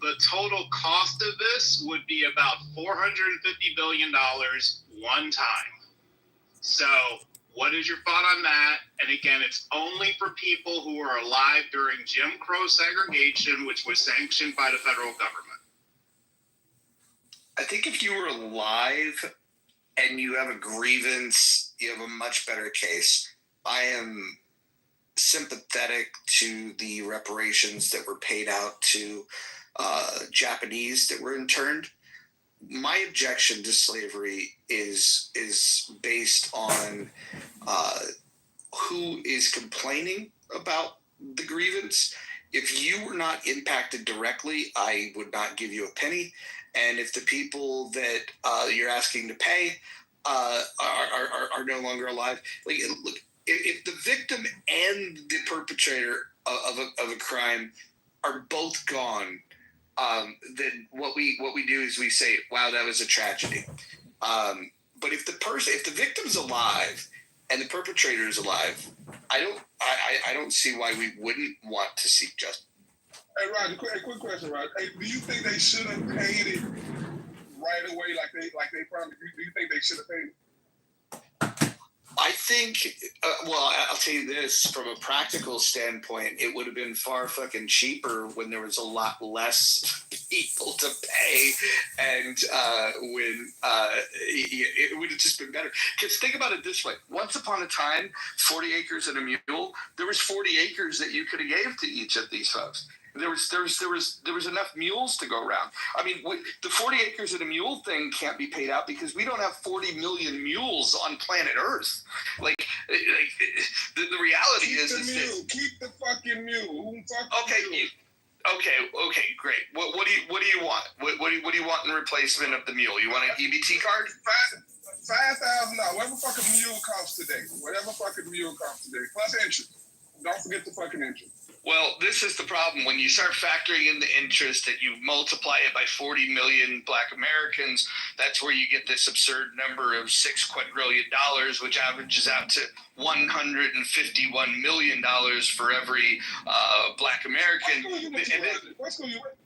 The total cost of this would be about $450 billion one time. So what is your thought on that? And again, it's only for people who are alive during Jim Crow segregation, which was sanctioned by the federal government. I think if you were alive and you have a grievance, you have a much better case. I am sympathetic to the reparations that were paid out to Japanese that were interned. My objection to slavery is based on who is complaining about the grievance. If you were not impacted directly, I would not give you a penny. And if the people that you're asking to pay are no longer alive, like, look, if the victim and the perpetrator of a crime are both gone, then what we do is we say, "Wow, that was a tragedy." But if the victim's alive and the perpetrator is alive, I don't see why we wouldn't want to seek justice. Hey, Roger, quick question, Roger. Hey, do you think they should have paid it right away, like they promised? Do you think they should have paid it? I think, well, I'll tell you this, from a practical standpoint, it would have been far fucking cheaper when there was a lot less people to pay, and when it would have just been better. Because think about it this way. Once upon a time, 40 acres and a mule, there was 40 acres that you could have gave to each of these folks. There was enough mules to go around. I mean, the 40 acres and a mule thing can't be paid out because we don't have 40 million mules on planet Earth. Like the reality Keep the fucking mule. Okay, great. What do you want? What do you want in replacement of the mule? You want an EBT card? $5,000. Whatever fucking mule costs today. Plus interest. Don't forget the fucking interest. Well, this is the problem. When you start factoring in the interest and you multiply it by 40 million Black Americans, that's where you get this absurd number of $6 quadrillion, which averages out to $151 million for every Black American.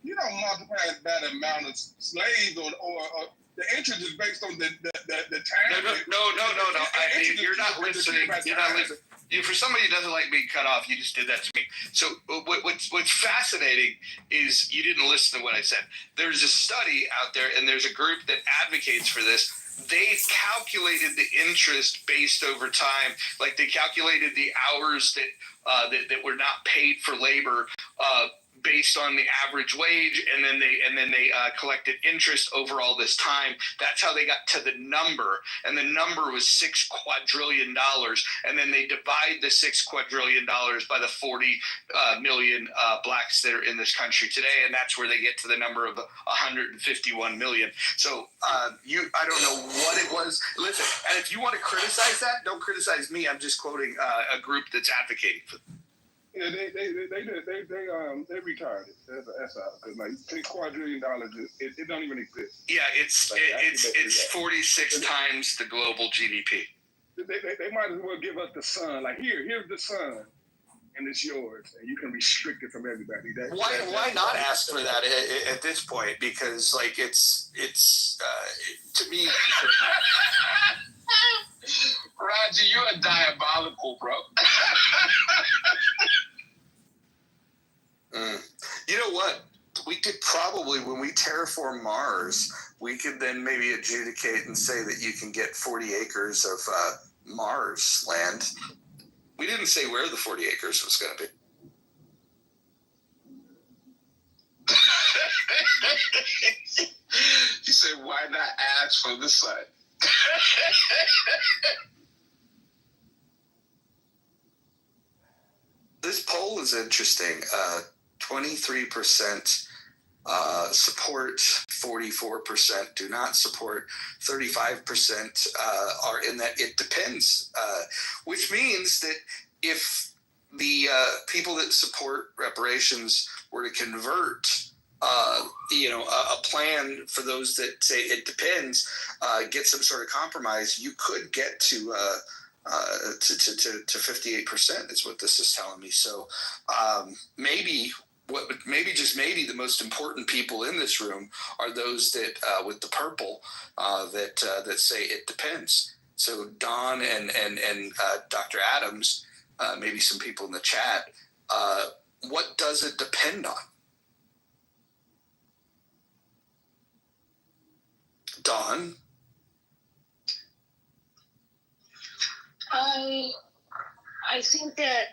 You don't multiply that amount of slaves or the interest is based on the time. No. You're not listening. For somebody who doesn't like being cut off, you just did that to me. So what's fascinating is you didn't listen to what I said. There's a study out there, and there's a group that advocates for this. They calculated the interest based over time. Like they calculated the hours that were not paid for labor based on the average wage, and then they collected interest over all this time. That's how they got to the number, and the number was $6 quadrillion. And then they divide the $6 quadrillion by the 40 million blacks that are in this country today, and that's where they get to the number of 151 million. So I don't know what it was. Listen, and if you want to criticize that, don't criticize me. I'm just quoting a group that's advocating for. Yeah, they retired it. That's out because like $6 quadrillion, it don't even exist. Yeah, it's 46 times the global GDP. They might as well give us the sun. Like here's the sun, and it's yours, and you can restrict it from everybody. Why not ask for that at this point? Because like it's to me. Roger, you are diabolical, bro. You know what? We could probably, when we terraform Mars, we could then maybe adjudicate and say that you can get 40 acres of Mars land. We didn't say where the 40 acres was going to be. You said, why not ask for the sun? This poll is interesting. 23% support, 44% do not support, 35% are in that it depends, which means that if the people that support reparations were to convert a plan for those that say it depends, get some sort of compromise, you could get to 58% is what this is telling me. So maybe because maybe the most important people in this room are those that with the purple that say it depends. So Don and Dr. Adams, maybe some people in the chat, what does it depend on? Don? I think that,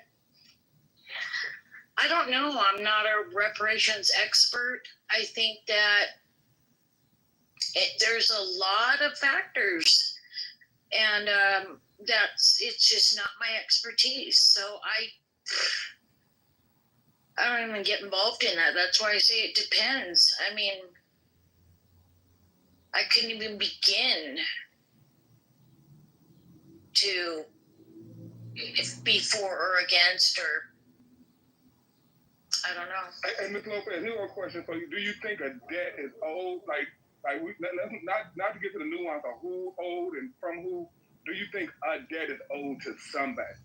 I don't know, I'm not a reparations expert. I think that there's a lot of factors, and it's just not my expertise. So I don't even get involved in that. That's why I say it depends. I mean, I couldn't even begin to be for or against, or I don't know. Hey, Ms. Lopez, here's one question for you. Do you think a debt is owed? Let's not to get to the nuance of who owed and from who. Do you think a debt is owed to somebody?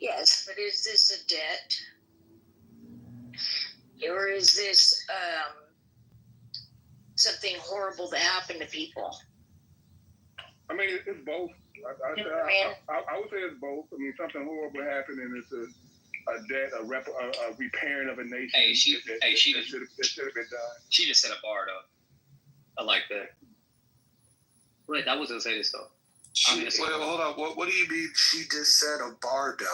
Yes, but is this a debt? Or is this something horrible that happened to people? I mean, it's both. I would say it's both. I mean, something horrible happened, and it's a debt, a repairing of a nation. Hey, she should have been done. She just set a bar though. I like that. Wait, I was gonna say this though. Hold on. What do you mean? She just said a bardo.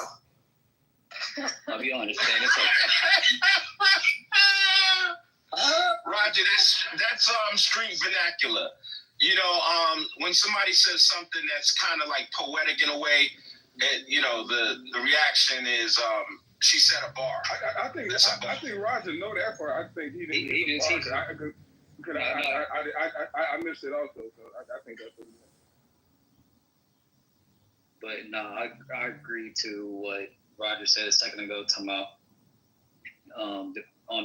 I'll be honest, man. It's okay. Roger, that's street vernacular. You know, when somebody says something that's kind of like poetic in a way, the reaction is she set a bar. I think Roger know that part. I think he didn't. He didn't see it. I missed it also. So I think that's what he meant. But no, I agree to what Roger said a second ago, talking about on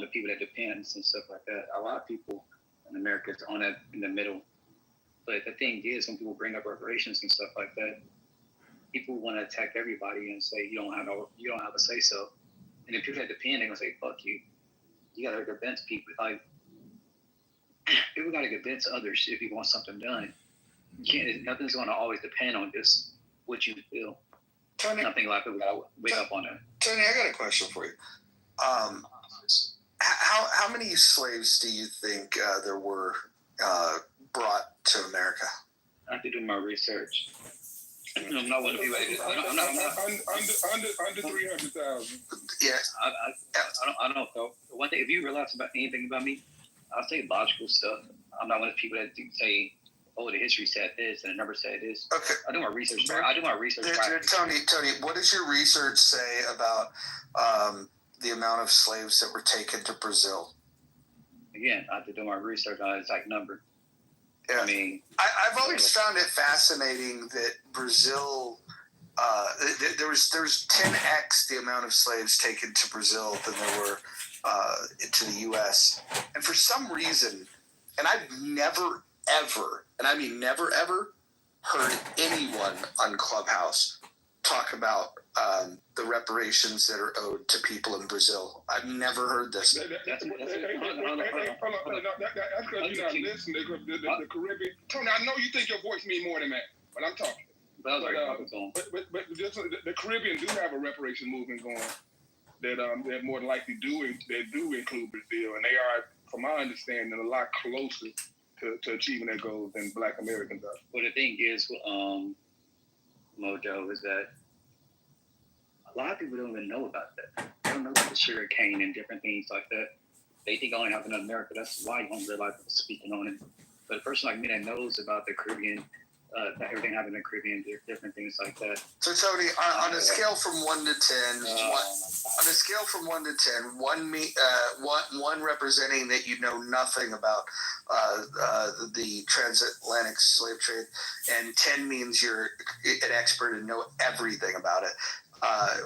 the people that depends and stuff like that. A lot of people in America is on that in the middle. But the thing is, when people bring up reparations and stuff like that, people want to attack everybody and say you don't have a say so. And if people that depend, they're gonna say fuck you. You gotta convince people. Like people gotta convince others if you want something done. You can't. Nothing's gonna always depend on just what you feel. Tony, nothing like people gotta wake up on that. Tony, I got a question for you. How many slaves do you think there were brought to America? I have to do my research. I'm not one of the people. I'm not. Under 300,000. Yes. I don't know. One thing, if you realize about anything about me, I'll say logical stuff. I'm not one of the people that say, "Oh, the history said this and the number said this." Okay. I do my research. Tony, what does your research say about the amount of slaves that were taken to Brazil? Again, I have to do my research on the exact number. Yeah. I mean, I've always found it fascinating that Brazil, there was 10x the amount of slaves taken to Brazil than there were to the U.S. And for some reason, and I've never, ever, and I mean never, ever, heard anyone on Clubhouse talk about the reparations that are owed to people in Brazil. I've never heard this. That's because you're not listening. The Caribbean. Tony, I know you think your voice means more than that, but I'm talking. But the Caribbean do have a reparation movement going that more than likely do include Brazil, and they are, from my understanding, a lot closer to achieving their goals than Black Americans are. Well, the thing is, Mojo, is that a lot of people don't even know about that. They don't know about the sugar cane and different things like that. They think only happened in America. That's why you don't realize I'm speaking on it. But a person like me that knows about the Caribbean, that everything happened in the Caribbean, different things like that. So Tony, on a scale from 1 to 10, on a scale from 1 to 10, one representing that you know nothing about the transatlantic slave trade, and 10 means you're an expert and know everything about it.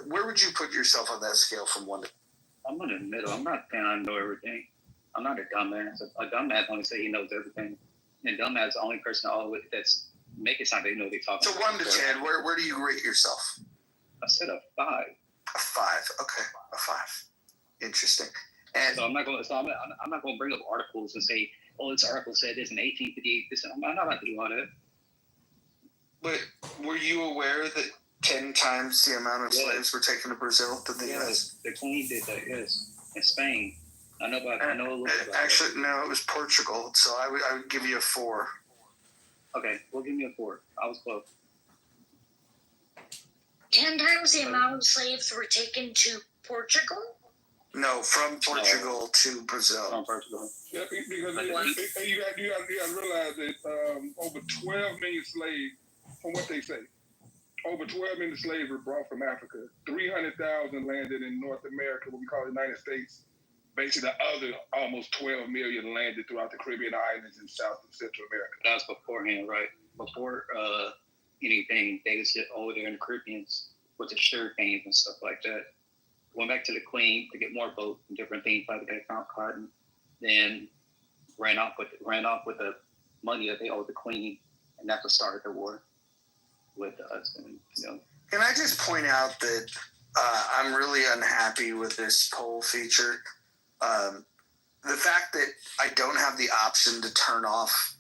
Where would you put yourself on that scale from 1 to 10? I'm in the middle. I'm not saying I know everything. I'm not a dumbass. A dumbass only say he knows everything. And dumbass is the only person that's make it sound they know they talk. So 1 to 10, where do you rate yourself? I said a 5. A 5. Okay, a 5. Interesting. And So I'm not going to bring up articles and say, oh, this article said this in 1858. This I'm not about to do all that. but were you aware that 10 times the amount of slaves were taken to Brazil than the U.S.? The Queen did that. Yes, in Spain. I know a little about Actually, no, it was Portugal. So I would give you a 4. that. Okay, well, give me a 4. I was close. 10 times the amount of slaves were taken to Portugal? No, from Portugal to Brazil. From Portugal. Yeah, because you got to realize that over 12 million slaves, from what they say, over 12 million slaves were brought from Africa. 300,000 landed in North America, what we call the United States. Basically, the other almost 12 million landed throughout the Caribbean islands in South and Central America. That was beforehand, right? Before anything, they was over there in the Caribbean with the sugar canes and stuff like that. Went back to the Queen to get more boats and different things like that, found cotton. Then ran off with the money that they owed the Queen, and that's what started the war with us. And Can I just point out that I'm really unhappy with this poll feature? The fact that I don't have the option to turn off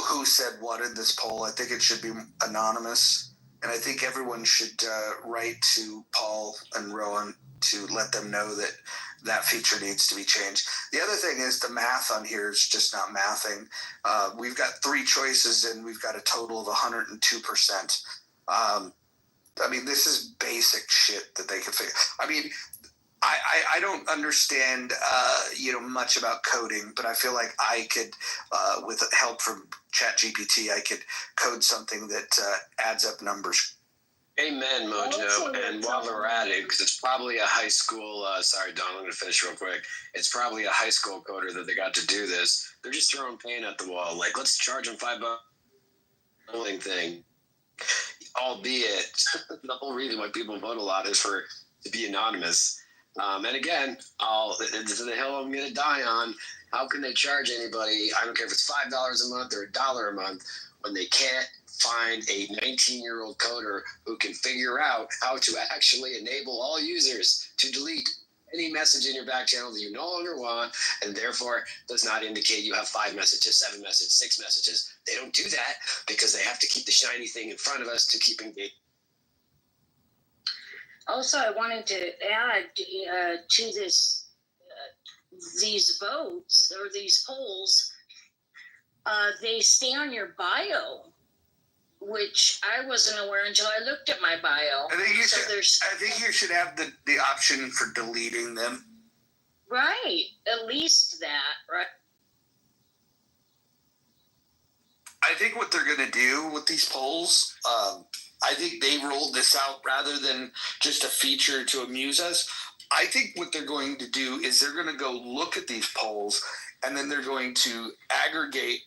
who said what in this poll, I think it should be anonymous. And I think everyone should write to Paul and Rowan to let them know that that feature needs to be changed. The other thing is the math on here is just not mathing. We've got 3 choices and we've got a total of 102%. I mean, this is basic shit that they can figure. I mean, I don't understand, much about coding, but I feel like I could, with help from ChatGPT, I could code something that adds up numbers. Amen, Mojo. And while we're at it, because it's probably a high school, sorry, Don, I'm going to finish real quick. It's probably a high school coder that they got to do this. They're just throwing paint at the wall. Like, let's charge them $5 thing. Albeit, the whole reason why people vote a lot is to be anonymous. And again, this is the hill I'm going to die on. How can they charge anybody? I don't care if it's $5 a month or $1 a month when they can't find a 19-year-old coder who can figure out how to actually enable all users to delete any message in your back channel that you no longer want, and therefore does not indicate you have 5 messages, 7 messages, 6 messages. They don't do that because they have to keep the shiny thing in front of us to keep engaged. Also, I wanted to add to this, these votes or these polls, they stay on your bio, which I wasn't aware until I looked at my bio. I think you should have the option for deleting them. Right, at least that, right? I think what they're going to do with these polls, I think they rolled this out rather than just a feature to amuse us. I think what they're going to do is they're going to go look at these polls and then they're going to aggregate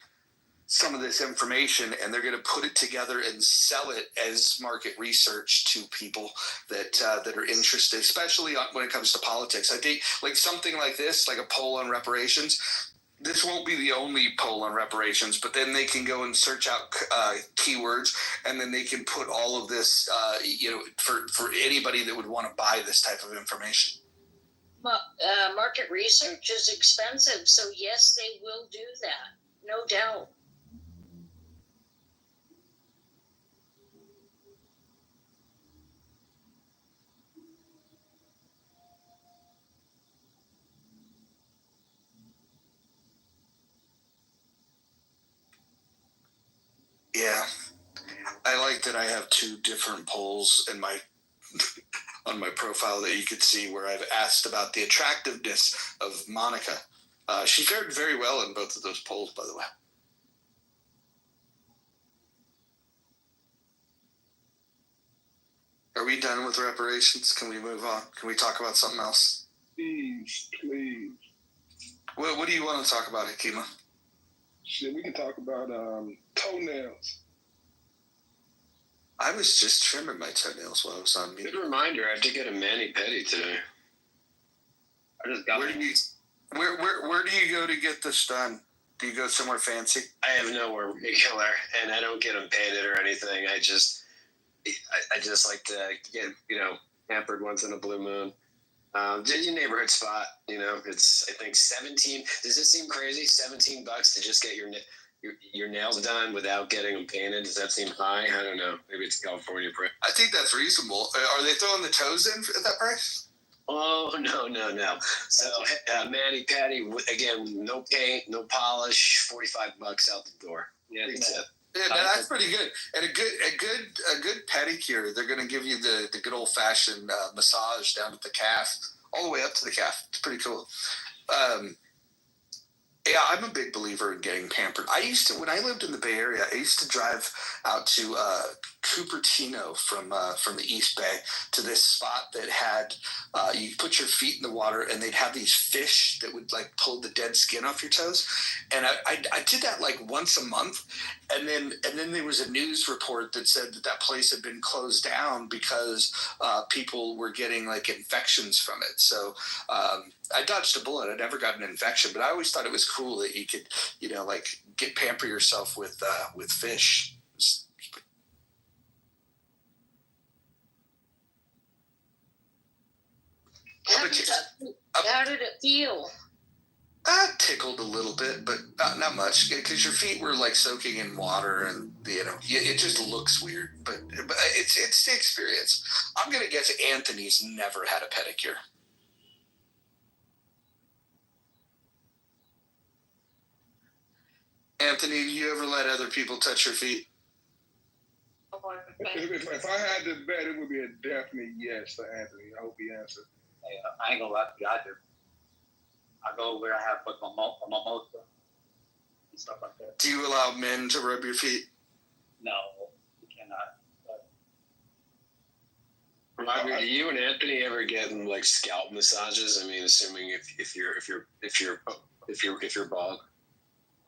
some of this information and they're going to put it together and sell it as market research to people that are interested, especially when it comes to politics. I think like something like this, like a poll on reparations, this won't be the only poll on reparations, but then they can go and search out keywords, and then they can put all of this, for anybody that would want to buy this type of information. Market research is expensive, so yes, they will do that, no doubt. Yeah, I like that I have 2 different polls in my on my profile that you could see where I've asked about the attractiveness of Monica. She fared very well in both of those polls, by the way. Are we done with reparations? Can we move on? Can we talk about something else? Please. What do you want to talk about, Hakima? Shit, we can talk about toenails. I was just trimming my toenails while I was on mute. Good reminder, I have to get a mani-pedi today. I just got Where do you go to get this done? Do you go somewhere fancy? I have nowhere particular, and I don't get them painted or anything. I just like to get, pampered once in a blue moon. Just your neighborhood spot, it's, I think 17. Does it seem crazy? $17 to just get your nails done without getting them painted? Does that seem high? I don't know. Maybe it's California price. I think that's reasonable. Are they throwing the toes in at that price? Oh, no. So, Manny Patty, again, no paint, no polish, $45 out the door. Yeah, Yeah, that's pretty good. And a good pedicure, they're going to give you the good old fashioned massage down at the calf, all the way up to the calf. It's pretty cool. Yeah, I'm a big believer in getting pampered. When I lived in the Bay Area, I used to drive out to Cupertino from the East Bay to this spot that had you put your feet in the water and they'd have these fish that would like pull the dead skin off your toes. And I did that like once a month, and then there was a news report that said that place had been closed down because people were getting like infections from it. So I dodged a bullet. I never got an infection, but I always thought it was cool that you could, like pamper yourself with fish. How did it feel? Tickled a little bit, but not much, because your feet were like soaking in water, and it just looks weird. But it's the experience. I'm gonna guess Anthony's never had a pedicure. Anthony, do you ever let other people touch your feet? If I had to bet, it would be a definite yes for Anthony. I hope he answered. Hey, I ain't gonna lie to you either. I go where I have like my mimosa and stuff like that. Do you allow men to rub your feet? No, you cannot. Roger, do you and Anthony ever get like scalp massages? I mean, assuming if you're bald.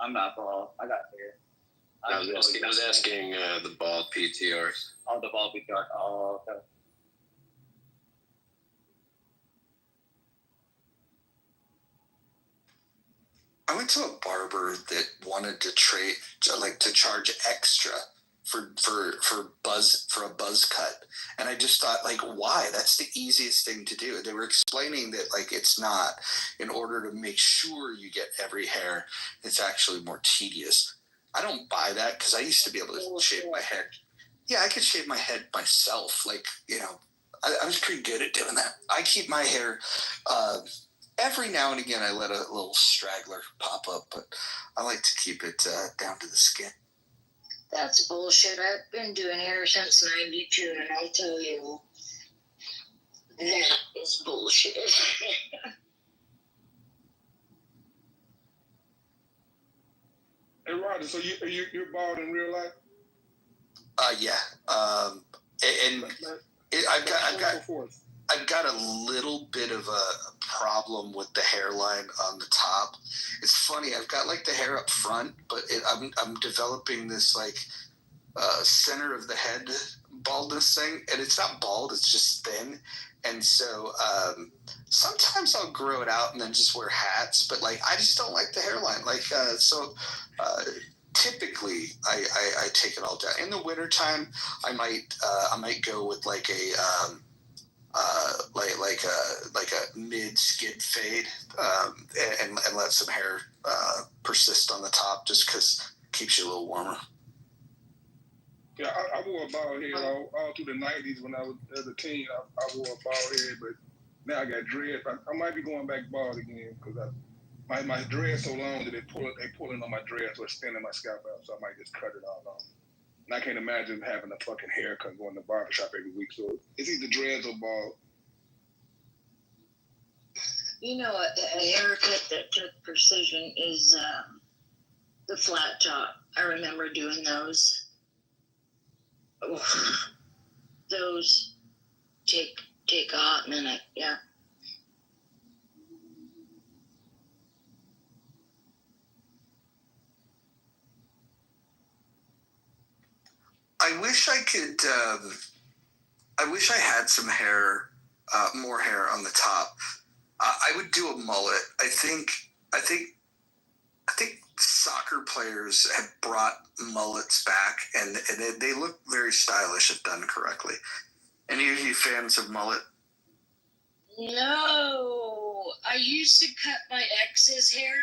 I'm not bald. I got hair. I was asking the bald PTRs. Oh, the bald PTR. Oh, okay. I went to a barber that wanted to charge extra for a buzz cut, and I just thought, like, why? That's the easiest thing to do. They were explaining that like it's not. In order to make sure you get every hair, it's actually more tedious. I don't buy that, because I used to be able to shave my head. Yeah, I could shave my head myself. Like, I was pretty good at doing that. I keep my hair. Every now and again, I let a little straggler pop up, but I like to keep it down to the skin. That's bullshit. I've been doing hair since '92, and I'll tell you, that is bullshit. Hey, Roger, so you're bald in real life? Yeah. I've got a little bit of a problem with the hairline on the top. It's funny. I've got like the hair up front, but I'm developing this like center of the head baldness thing, and it's not bald. It's just thin. And so sometimes I'll grow it out and then just wear hats. But like I just don't like the hairline. Like typically I take it all down. In the wintertime, I might go with like a like a mid skid fade, and let some hair persist on the top, just because it keeps you a little warmer. Yeah, I wore a bald head all through the '90s when I was as a teen. I wore a bald head, but now I got dreads. I might be going back bald again, because my dreads so long that they pulling on my dreads, so it's thinning my scalp out. So I might just cut it all off. And I can't imagine having a fucking haircut going to the barbershop every week. So it's either dreads or bald. A haircut that took precision is the flat top. I remember doing those. Those take a hot minute, yeah. I wish I could. I wish I had some hair, more hair on the top. I would do a mullet. I think soccer players have brought mullets back, and they look very stylish if done correctly. Any of you fans of mullet? No, I used to cut my ex's hair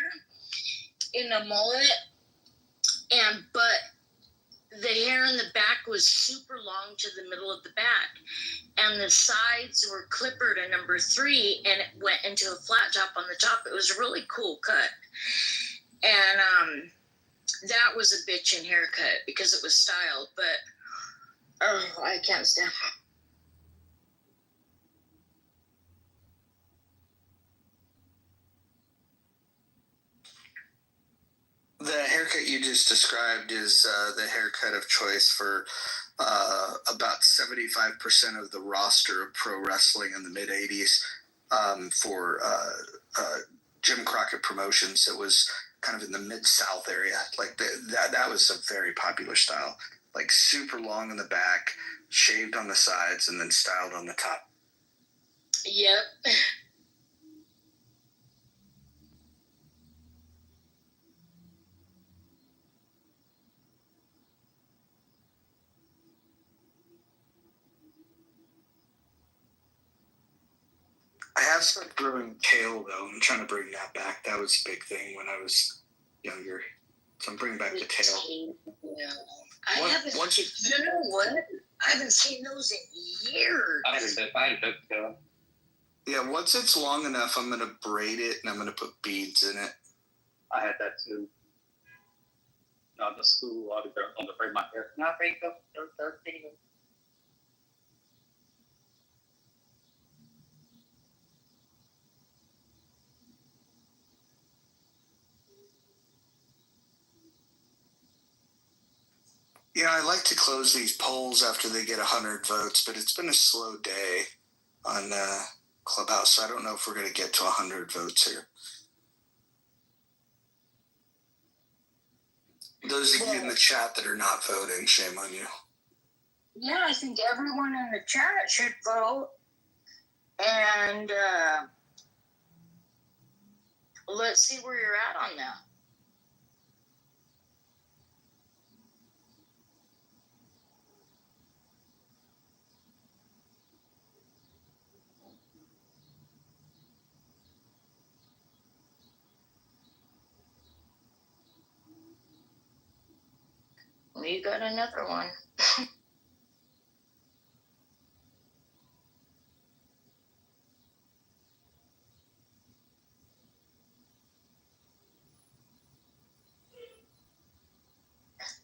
in a mullet, but the hair in the back was super long to the middle of the back, and the sides were clippered a number 3, and it went into a flat top on the top. It was a really cool cut, and that was a bitchin' haircut because it was styled, but I can't stand it. The haircut you just described is the haircut of choice for about 75% of the roster of pro wrestling in the mid 80s for Jim Crockett Promotions. It was kind of in the Mid-South area. Like that was a very popular style. Like super long in the back, shaved on the sides, and then styled on the top. Yep. I have started growing tail though. I'm trying to bring that back. That was a big thing when I was younger. So I'm bringing back the tail. Yeah. I haven't. You know what? I haven't seen those in years. I had a ducktail. Yeah, once it's long enough, I'm gonna braid it and I'm gonna put beads in it. I had that too. On the school, I would braid my hair. Not break up, don't thing. Yeah, I like to close these polls after they get 100 votes, but it's been a slow day on Clubhouse, so I don't know if we're going to get to 100 votes here. Those of you in the chat that are not voting, shame on you. Yeah, I think everyone in the chat should vote. And let's see where you're at on that. We got another one.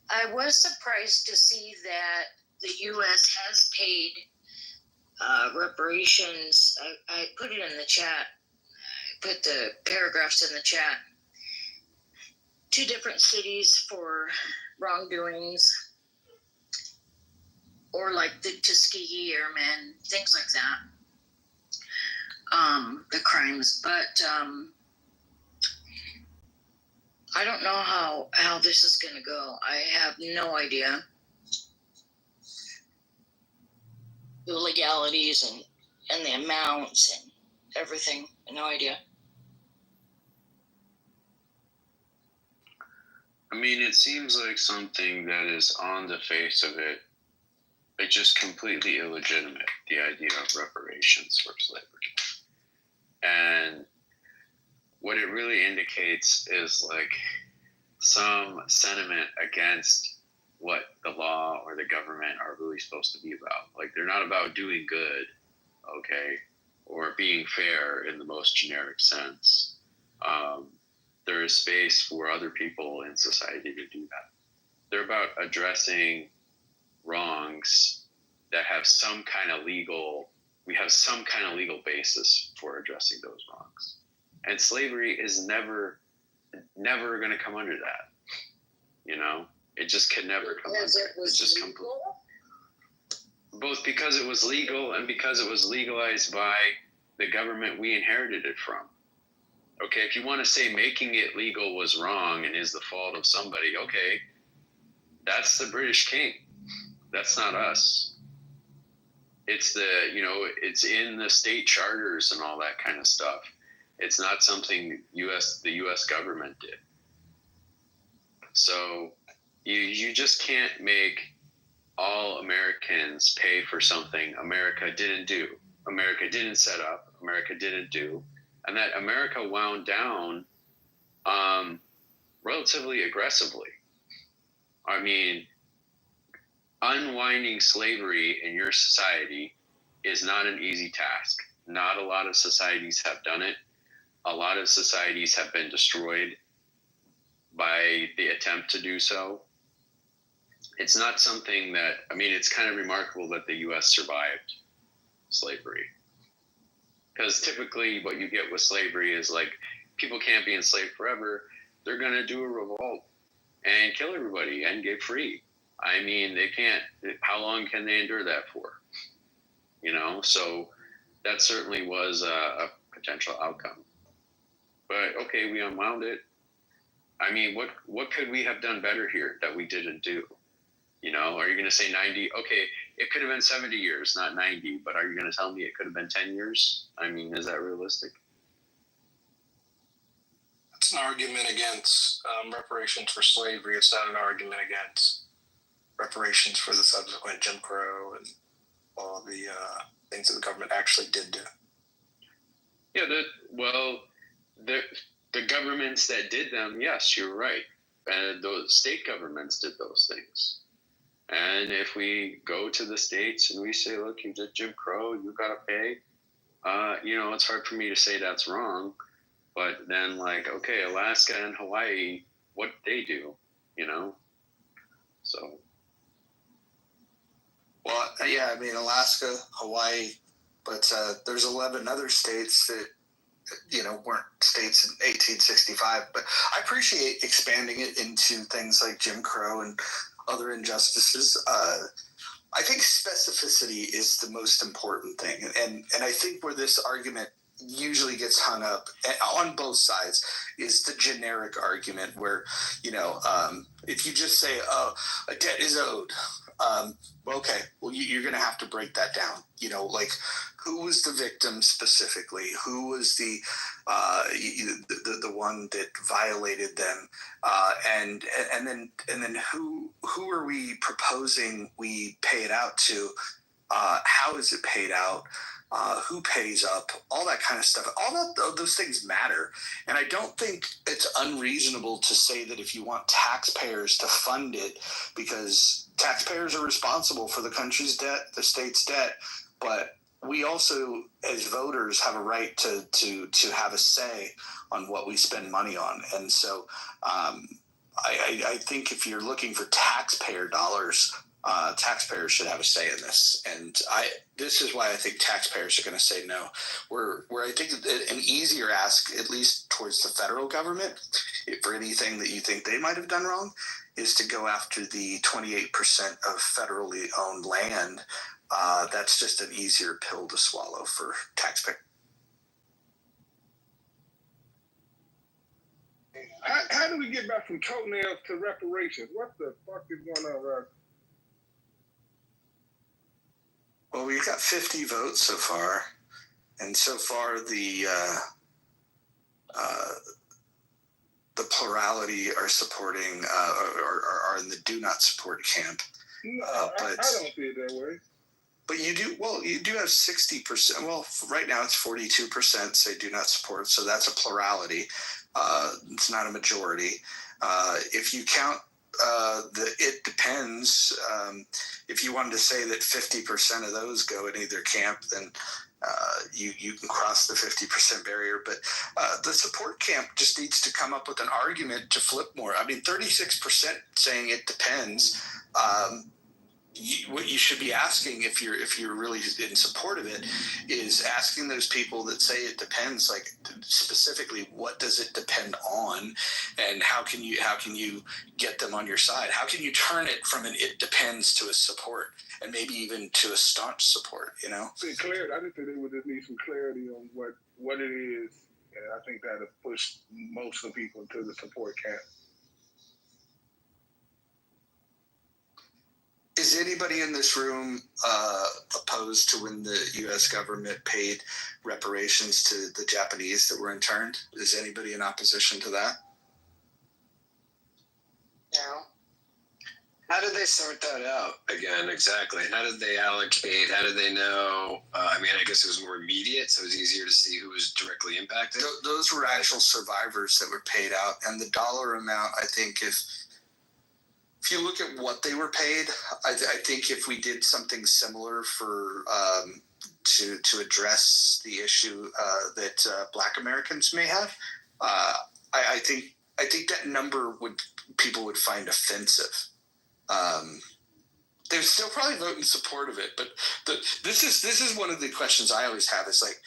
I was surprised to see that the U.S. has paid reparations. I put it in the chat. I put the paragraphs in the chat. 2 different cities for wrongdoings, or like the Tuskegee Airmen, things like that. The crimes, but I don't know how this is going to go. I have no idea. The legalities and the amounts and everything. No idea. I mean, it seems like something that is on the face of it, like just completely illegitimate, the idea of reparations for slavery. And what it really indicates is like some sentiment against what the law or the government are really supposed to be about. Like they're not about doing good, okay, or being fair in the most generic sense. There is space for other people in society to do that. They're about addressing wrongs that have some kind of legal basis for addressing those wrongs. And slavery is never going to come under that. You know, it just can never come under it. It's just both because it was legal and because it was legalized by the government we inherited it from. Okay, if you want to say making it legal was wrong and is the fault of somebody, okay, that's the British king. That's not us. It's it's in the state charters and all that kind of stuff. It's not something the U.S. government did. So you just can't make all Americans pay for something America didn't do, America didn't set up, America didn't do, and that America wound down relatively aggressively. I mean, unwinding slavery in your society is not an easy task. Not a lot of societies have done it. A lot of societies have been destroyed by the attempt to do so. It's not something that, I mean, it's kind of remarkable that the U.S. survived slavery. Because typically what you get with slavery is like, people can't be enslaved forever. They're going to do a revolt and kill everybody and get free. I mean, they can't, how long can they endure that for? You know, so that certainly was a potential outcome. But okay, we unwound it. I mean, what could we have done better here that we didn't do? You know, are you going to say 90? Okay, it could have been 70 years, not 90, but are you going to tell me it could have been 10 years? I mean, is that realistic? It's an argument against reparations for slavery. It's not an argument against reparations for the subsequent Jim Crow and all the things that the government actually did do. Yeah, the governments that did them, yes, you're right. And those state governments did those things. And if we go to the states and we say, look, you did Jim Crow, you got to pay, you know, it's hard for me to say that's wrong. But then, like, okay, Alaska and Hawaii, what did they do, you know? So. Well, yeah, I mean, Alaska, Hawaii, but there's 11 other states that, you know, weren't states in 1865. But I appreciate expanding it into things like Jim Crow and other injustices. I think specificity is the most important thing. And I think where this argument usually gets hung up on both sides is the generic argument where, you know, if you just say, oh, a debt is owed, okay, well, you're going to have to break that down. You know, like, who was the victim specifically? Who was the one that violated them? And then who are we proposing we pay it out to? How is it paid out? Who pays up? All that kind of stuff. Those things matter. And I don't think it's unreasonable to say that if you want taxpayers to fund it, because taxpayers are responsible for the country's debt, the state's debt, but we also, as voters, have a right to have a say on what we spend money on. And so I think if you're looking for taxpayer dollars, taxpayers should have a say in this. And this is why I think taxpayers are going to say no. Where I think an easier ask, at least towards the federal government, for anything that you think they might have done wrong, is to go after the 28% of federally owned land. That's just an easier pill to swallow for taxpayers. How do we get back from toenails to reparations? What the fuck is going on, Roger? Well, we've got 50 votes so far, and so far the plurality are supporting or are in the do not support camp. No, I don't see it that way. But you do have 60%. Well, right now it's 42% say do not support, so that's a plurality. It's not a majority. If you count it depends. If you wanted to say that 50% of those go in either camp, then you can cross the 50% barrier. But the support camp just needs to come up with an argument to flip more. I mean, 36% saying it depends. What you should be asking, if you're really in support of it, is asking those people that say it depends, like, specifically, what does it depend on, and how can you get them on your side? How can you turn it from an it depends to a support, and maybe even to a staunch support? You know, clarity. I think they would just need some clarity on what it is, and I think that'll push most of the people into the support camp. Is anybody in this room opposed to when the U.S. government paid reparations to the Japanese that were interned? Is anybody in opposition to that? No. How did they sort that out again? Exactly. How did they allocate? How did they know? I mean, I guess it was more immediate, so it was easier to see who was directly impacted. Those were actual survivors that were paid out, and the dollar amount. I think if you look at what they were paid, I think if we did something similar for to address the issue that Black Americans may have, I think that number people would find offensive. They'd still probably vote in support of it, but this is one of the questions I always have. Is like,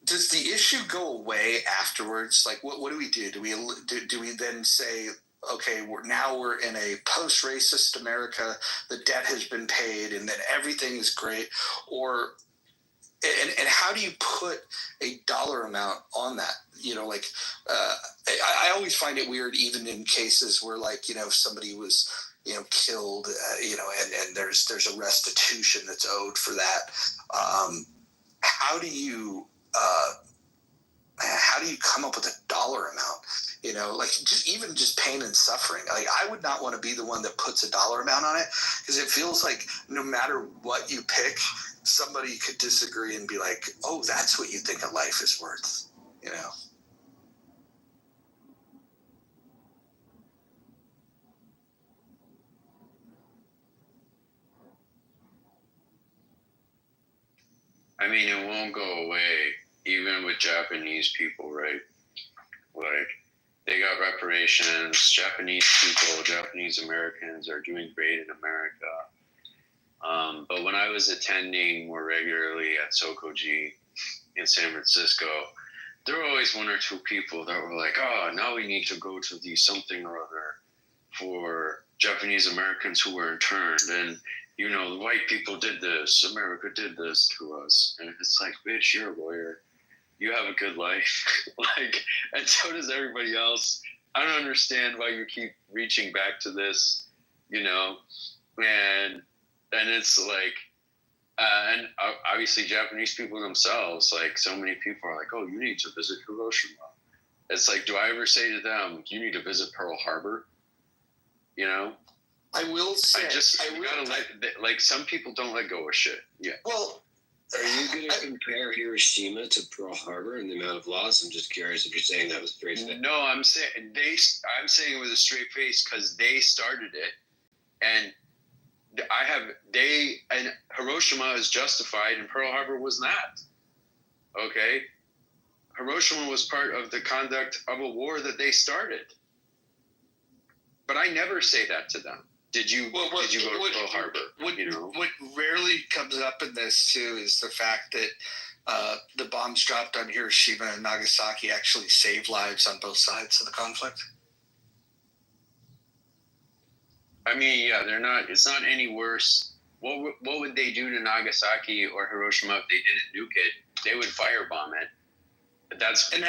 does the issue go away afterwards? Like, what do we do? Do we then say, okay, we're in a post-racist America, the debt has been paid, and then everything is great? Or and how do you put a dollar amount on that? You know, like I always find it weird, even in cases where, like, you know, if somebody was, you know, killed, you know, and there's a restitution that's owed for that. How do you come up with a dollar amount? You know, like just pain and suffering. Like, I would not want to be the one that puts a dollar amount on it, because it feels like no matter what you pick, somebody could disagree and be like, oh, that's what you think a life is worth, you know? I mean, it won't go away, even with Japanese people, right? Like, they got reparations. Japanese people, Japanese Americans are doing great in America. But when I was attending more regularly at Sokoji in San Francisco, there were always one or two people that were like, oh, now we need to go to the something or other for Japanese Americans who were interned. And, you know, the white people did this. America did this to us. And it's like, bitch, you're a lawyer. You have a good life. Like, and so does everybody else. I don't understand why you keep reaching back to this, you know? And it's like, and obviously Japanese people themselves, like, so many people are like, oh, you need to visit Hiroshima. It's like, do I ever say to them, you need to visit Pearl Harbor? You know? I will say, like, some people don't let go of shit. Yeah. Well, are you going to compare Hiroshima to Pearl Harbor and the amount of loss? I'm just curious if you're saying that with a straight face. No, I'm saying it with a straight face because they started it, and and Hiroshima is justified, and Pearl Harbor was not. Okay, Hiroshima was part of the conduct of a war that they started, but I never say that to them. Did you go to Pearl Harbor? What rarely comes up in this too is the fact that the bombs dropped on Hiroshima and Nagasaki actually saved lives on both sides of the conflict. I mean, yeah, they're not. It's not any worse. What would they do to Nagasaki or Hiroshima if they didn't nuke it? They would firebomb it. That's what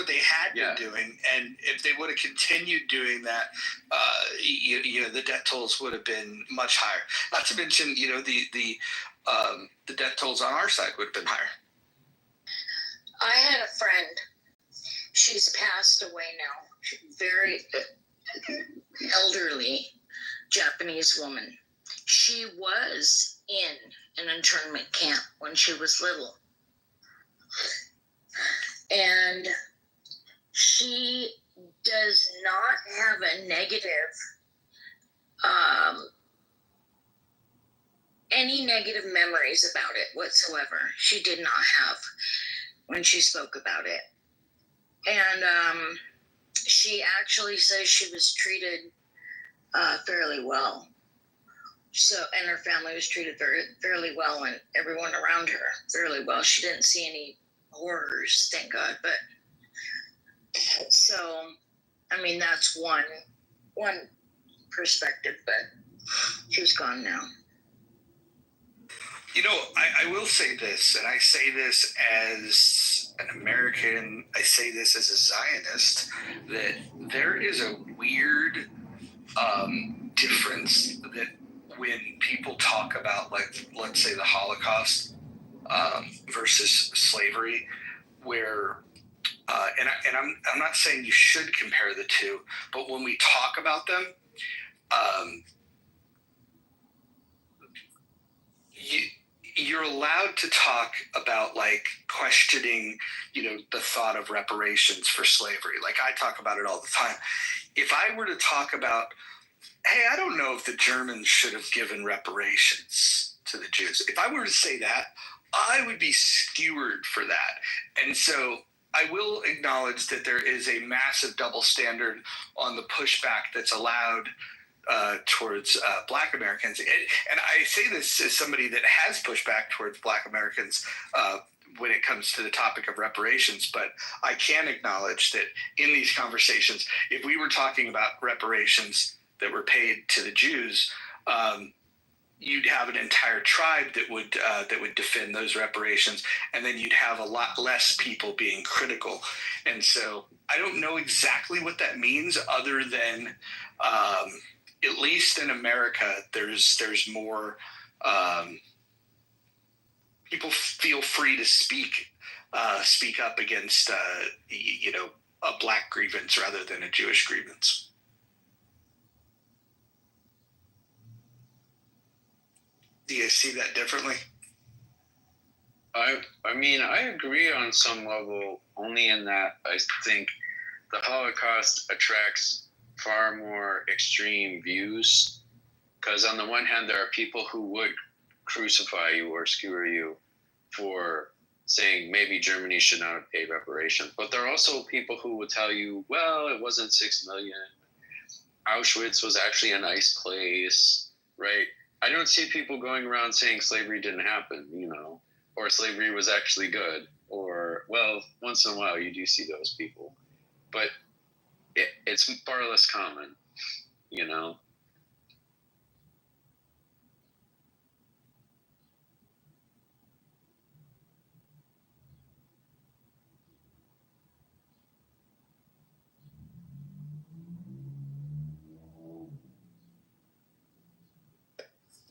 they had been doing, and if they would have continued doing that, you know, the death tolls would have been much higher. Not to mention, you know, the death tolls on our side would have been higher. I had a friend. She's passed away now. Very elderly Japanese woman. She was in an internment camp when she was little. And she does not have a negative, any negative memories about it whatsoever. She did not have when she spoke about it. And she actually says she was treated fairly well. So, and her family was treated fairly well, and everyone around her fairly well. She didn't see any horrors, thank God. But so, I mean, that's one perspective, but she's gone now. You know, I will say this, and I say this as an American, I say this as a Zionist, that there is a weird difference that when people talk about, like, let's say the Holocaust versus slavery, where and I'm not saying you should compare the two, but when we talk about them, you're allowed to talk about like questioning, the thought of reparations for slavery. Like I talk about it all the time. If I were to talk about, hey, I don't know if the Germans should have given reparations to the Jews. If I were to say that, I would be skewered for that. And so I will acknowledge that there is a massive double standard on the pushback that's allowed towards Black Americans. And I say this as somebody that has pushed back towards Black Americans when it comes to the topic of reparations. But I can acknowledge that in these conversations, if we were talking about reparations that were paid to the Jews, you'd have an entire tribe that would defend those reparations, and then you'd have a lot less people being critical. And so I don't know exactly what that means, other than at least in America, there's more people feel free to speak up against a Black grievance rather than a Jewish grievance. Do you see that differently? I mean, I agree on some level, only in that I think the Holocaust attracts far more extreme views. Because on the one hand, there are people who would crucify you or skewer you for saying maybe Germany should not have paid reparations. But there are also people who would tell you, well, it wasn't 6 million. Auschwitz was actually a nice place, right? I don't see people going around saying slavery didn't happen, or slavery was actually good, or, well, once in a while you do see those people, but it's far less common,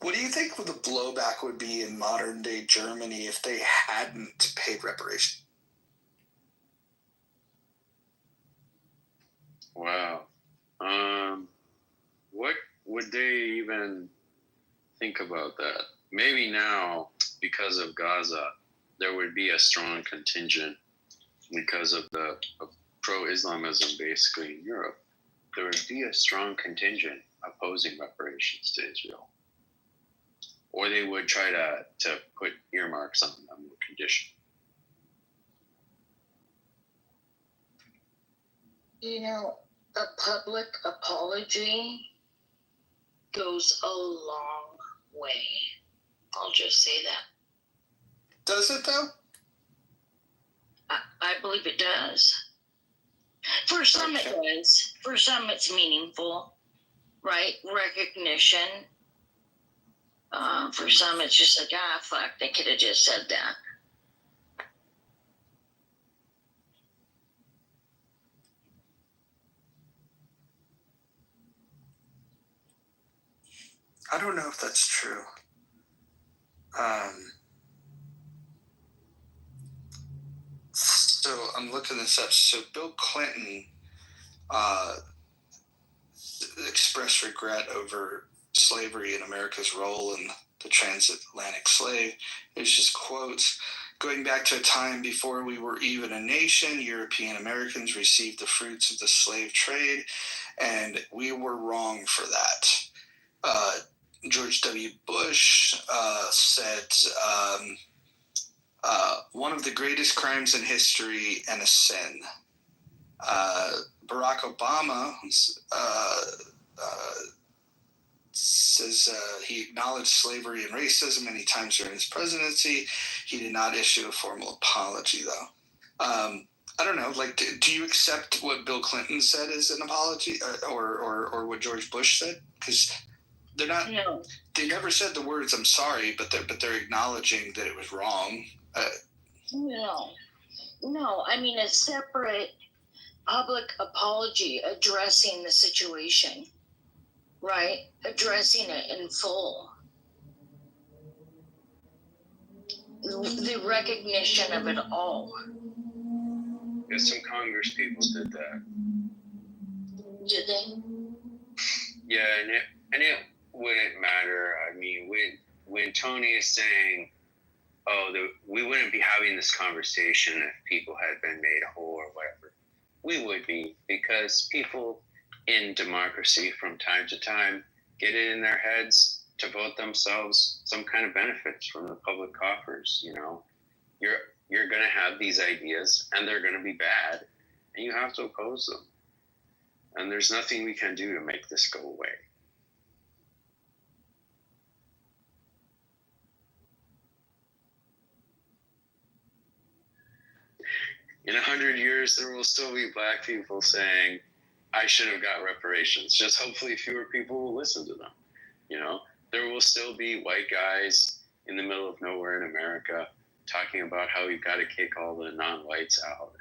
What do you think the blowback would be in modern day Germany if they hadn't paid reparations? Wow. What would they even think about that? Maybe now, because of Gaza, there would be a strong contingent because of pro-Islamism basically in Europe. There would be a strong contingent opposing reparations to Israel. Or they would try to put earmarks on them with condition. A public apology goes a long way. I'll just say that. Does it though? I believe it does. For some it does. For some it's meaningful, right? Recognition. For some it's just like, fuck, they could have just said that. I don't know if that's true. So I'm looking this up. So Bill Clinton expressed regret over slavery and America's role in the transatlantic slave. There's just quotes. Going back to a time before we were even a nation, European Americans received the fruits of the slave trade, and we were wrong for that. George W. Bush said, one of the greatest crimes in history and a sin. Barack Obama says he acknowledged slavery and racism many times during his presidency. He did not issue a formal apology, though. I don't know. Like, do you accept what Bill Clinton said as an apology, or what George Bush said? Because they're not. No. They never said the words "I'm sorry," but they're acknowledging that it was wrong. No. I mean, a separate public apology addressing the situation, right? Addressing it in full. The recognition of it all. Yes, some Congress people did that. Did they? Yeah, and it wouldn't matter. I mean, when Tony is saying, we wouldn't be having this conversation if people had been made whole or whatever. We would be, because people in democracy from time to time get it in their heads to vote themselves some kind of benefits from the public coffers. You know, you're going to have these ideas and they're going to be bad, and you have to oppose them. And there's nothing we can do to make this go away. In 100 years, there will still be black people saying, I should have got reparations. Just hopefully fewer people will listen to them. You know, there will still be white guys in the middle of nowhere in America talking about how we've got to kick all the non-whites out.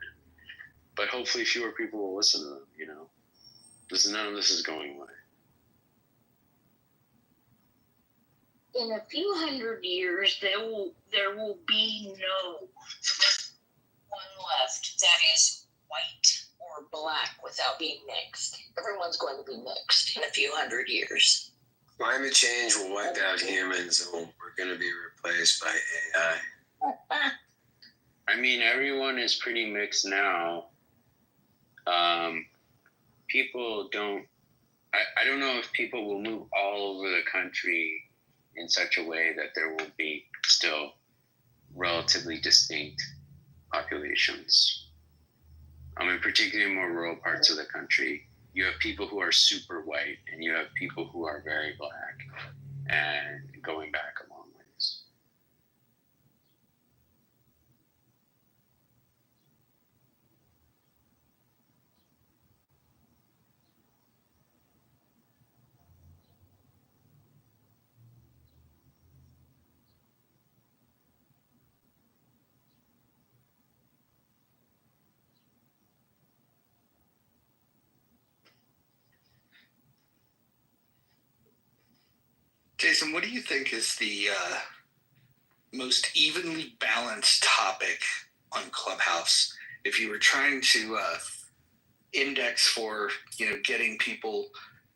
But hopefully fewer people will listen to them, you know. None of this is going away. In a few hundred years, there will be no one left that is white or black without being mixed. Everyone's going to be mixed in a few hundred years. Climate change will wipe out humans, and we're going to be replaced by AI. I mean, everyone is pretty mixed now. People don't, I don't know if people will move all over the country in such a way that there will be still relatively distinct populations. In particularly more rural parts of the country, you have people who are super white and you have people who are very black, and going back a long ways. Jason, what do you think is the most evenly balanced topic on Clubhouse? If you were trying to index for, getting people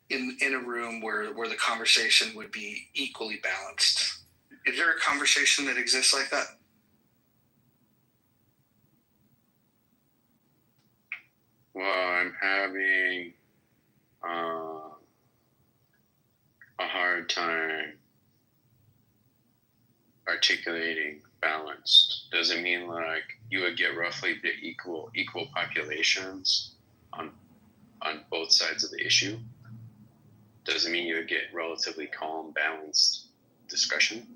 in a room where the conversation would be equally balanced, is there a conversation that exists like that? Well, I'm having a hard time articulating balanced. Does it mean like you would get roughly the equal populations on both sides of the issue? Does it mean you would get relatively calm, balanced discussion?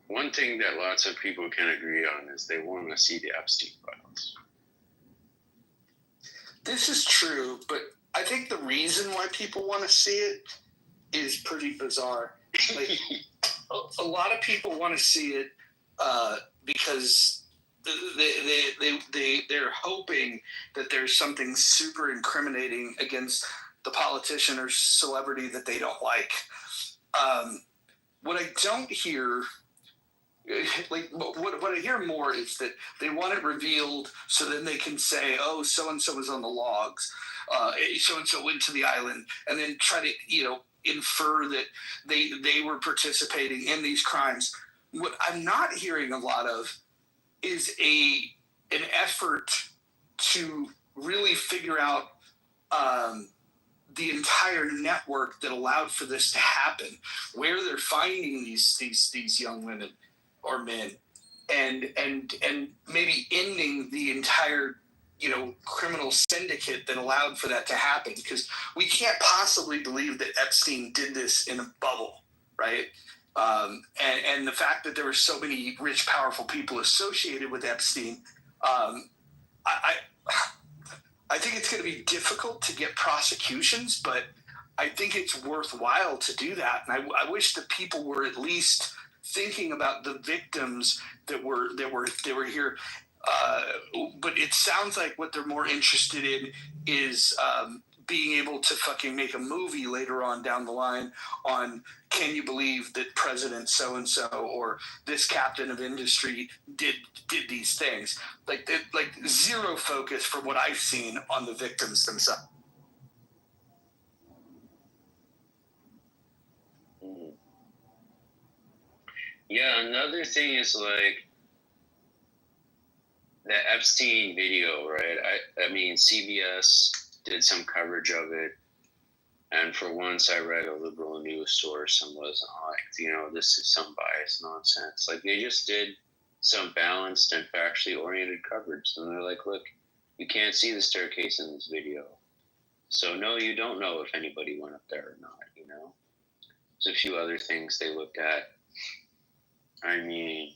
One thing that lots of people can agree on is they want to see the Epstein files. This is true, but I think the reason why people want to see it is pretty bizarre. Like, a lot of people want to see it because they're hoping that there's something super incriminating against the politician or celebrity that they don't like. What I don't hear, what I hear more is that they want it revealed so then they can say, oh, so-and-so was on the logs, so-and-so went to the island, and then try to, infer that they were participating in these crimes. What I'm not hearing a lot of is an effort to really figure out the entire network that allowed for this to happen, where they're finding these young women or men, and maybe ending the entire criminal syndicate that allowed for that to happen, because we can't possibly believe that Epstein did this in a bubble, right? And the fact that there were so many rich, powerful people associated with Epstein, I think it's going to be difficult to get prosecutions, but I think it's worthwhile to do that. And I wish that people were at least thinking about the victims that were here. But it sounds like what they're more interested in is being able to fucking make a movie later on down the line on, can you believe that President so-and-so or this captain of industry did these things? Like zero focus from what I've seen on the victims themselves. Yeah, another thing is like the Epstein video, right? I mean, CBS did some coverage of it, and for once I read a liberal news source and was like, this is some biased nonsense. Like, they just did some balanced and factually oriented coverage, and they're like, look, you can't see the staircase in this video, so no, you don't know if anybody went up there or not. There's a few other things they looked at. I mean,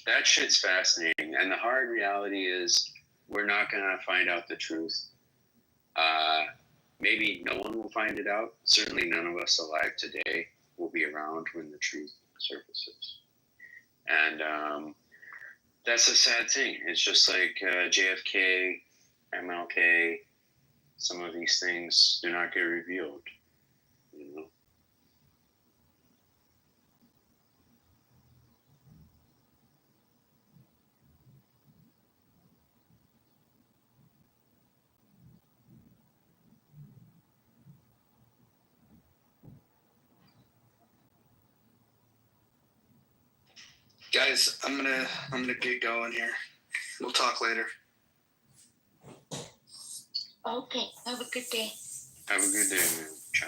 that shit's fascinating. And the hard reality is we're not going to find out the truth. Maybe no one will find it out. Certainly none of us alive today will be around when the truth surfaces. And that's a sad thing. It's just like JFK, MLK, some of these things do not get revealed. Guys, I'm gonna get going here. We'll talk later. Okay, have a good day. Have a good day, man. Ciao.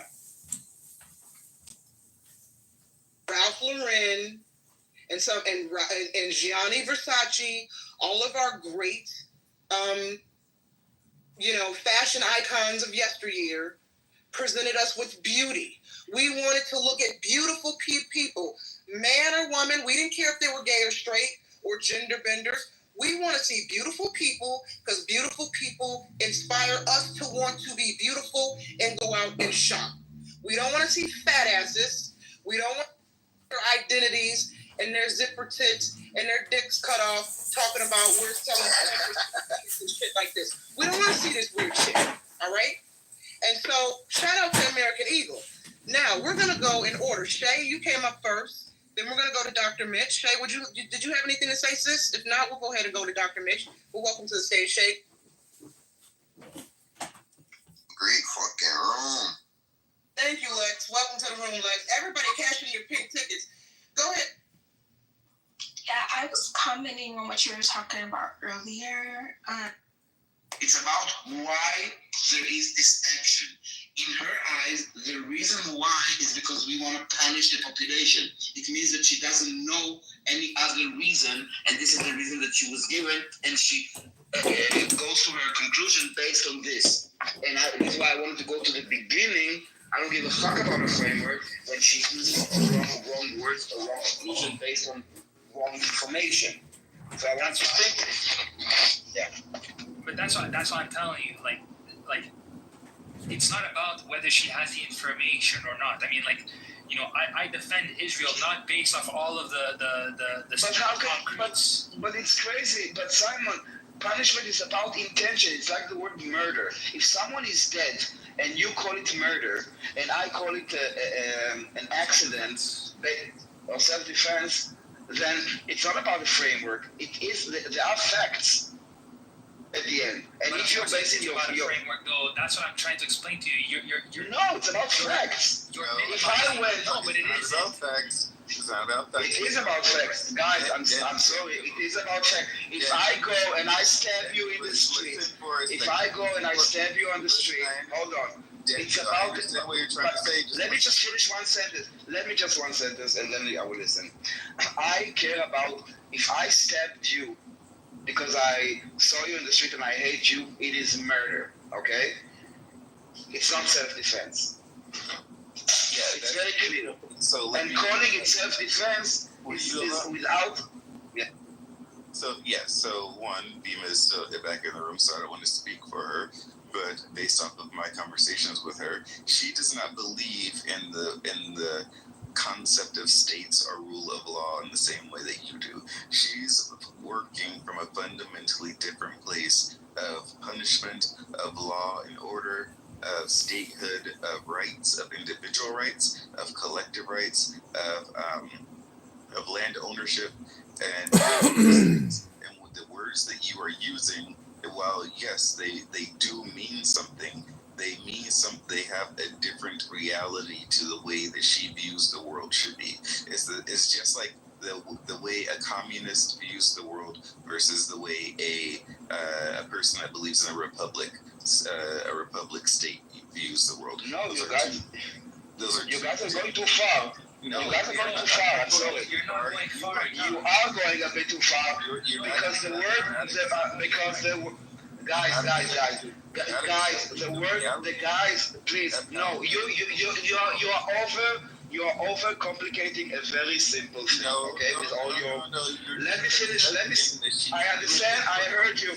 Ralph Lauren and Gianni Versace, all of our great fashion icons of yesteryear presented us with beauty. We wanted to look at beautiful people, man or woman. We didn't care if they were gay or straight or gender benders. We want to see beautiful people because beautiful people inspire us to want to be beautiful and go out and shop. We don't want to see fat asses. We don't want their identities and their zipper tits and their dicks cut off talking about we're selling and shit like this. We don't want to see this weird shit, all right? And so, shout out to American Eagle. Now, we're going to go in order. Shay, you came up first. Then we're going to go to Dr. Mitch. Shay, did you have anything to say, sis? If not, we'll go ahead and go to Dr. Mitch. Well, welcome to the stage, Shay. Great fucking room. Thank you, Lex. Welcome to the room, Lex. Everybody cash in your pink tickets. Go ahead. Yeah, I was commenting on what you were talking about earlier. It's about why there is this action. In her eyes, the reason why is because we want to punish the population. It means that she doesn't know any other reason, and this is the reason that she was given, and she goes to her conclusion based on this. And this is why I wanted to go to the beginning. I don't give a fuck about her framework when she uses wrong words or wrong conclusion based on wrong information. So I want to think. Yeah. But that's what I'm telling you. Like, it's not about whether she has the information or not. I mean, I defend Israel not based off all of the But how can, but it's crazy. But Simon, punishment is about intention. It's like the word murder. If someone is dead and you call it murder, and I call it an accident or self-defense, then it's not about the framework. It is there are facts at the end. And but if you're basing your framework, though, that's what I'm trying to explain to you. You're no, it's about facts. If I went, no, but it is about facts. It's not about facts. It is about facts, guys. I'm sorry. It is about facts. If I go and I stab you in the street, if I go and I stab you on the street, hold on. It's about what you're trying to say. Let me just finish one sentence. And then I will listen. I care about if I stabbed you because I saw you in the street and I hate you, it is murder, okay? It's not self-defense. Yeah, it's very clear. And calling it self-defense is without... Yeah. So one, Bima is still back in the room, so I don't want to speak for her. But based off of my conversations with her, she does not believe in the concept of states or rule of law in the same way that you do. She's working from a fundamentally different place of punishment, of law and order, of statehood, of rights, of individual rights, of collective rights, of land ownership, and the words that you are using, while yes, they do mean something, they have a different reality to the way that she views the world should be. It's just like the way a communist views the world versus the way a person that believes in a republic state views the world. No, you guys are going too far. No, you guys are going too far. I'm sorry. You're not going far. You are going a bit too far because the word, guys, please, no, you are over complicating a very simple thing. Okay, with all your. Let me finish. I understand. I heard you.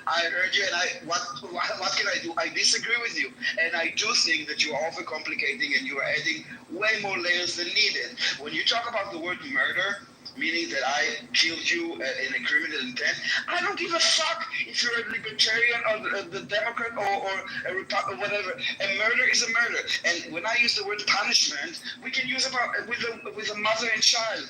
And what can I do? I disagree with you, and I do think that you are overcomplicating and you are adding way more layers than needed. When you talk about the word murder, meaning that I killed you in a criminal intent, I don't give a fuck if you're a libertarian or the Democrat or a Republican or whatever. A murder is a murder. And when I use the word punishment, we can use about with a mother and child.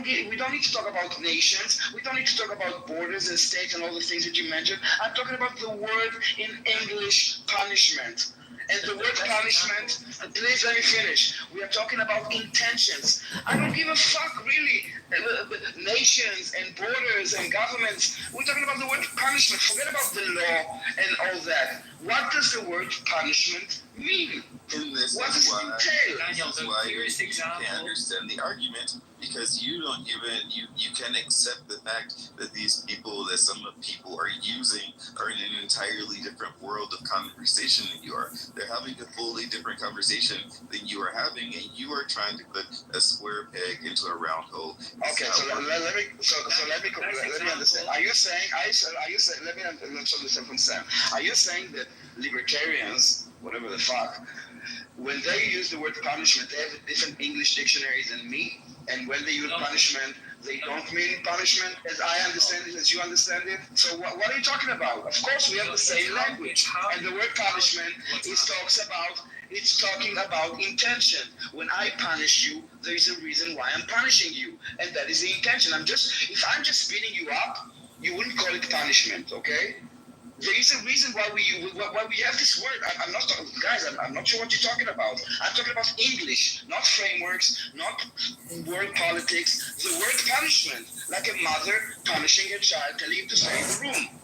We don't need to talk about nations. We don't need to talk about borders and states and all the things that you mentioned. I'm talking about the word in English, punishment. And the word punishment, please let me finish. We are talking about intentions. I don't give a fuck, really. Nations and borders and governments. We're talking about the word punishment. Forget about the law and all that. What does the word punishment mean? What does it entail? Daniel, this is why you can't understand the argument, because you can accept the fact that some people are in an entirely different world of conversation than you are. They're having a fully different conversation than you are having, and you are trying to put a square peg into a round hole. Okay, so let me understand. Are you saying? Let me understand from Sam. Are you saying that libertarians, whatever the fuck, when they use the word punishment, they have a different English dictionary than me, and when they use punishment, they don't mean punishment as I understand it, as you understand it? So what are you talking about? Of course, we have the same language, and the word punishment it's talking about intention. When I punish you, there is a reason why I'm punishing you, and that is the intention. If I'm just beating you up, you wouldn't call it punishment, okay? There is a reason why we have this word. I'm not sure what you're talking about. I'm talking about English, not frameworks, not word politics. The word punishment, like a mother punishing her child, telling him to stay in the room.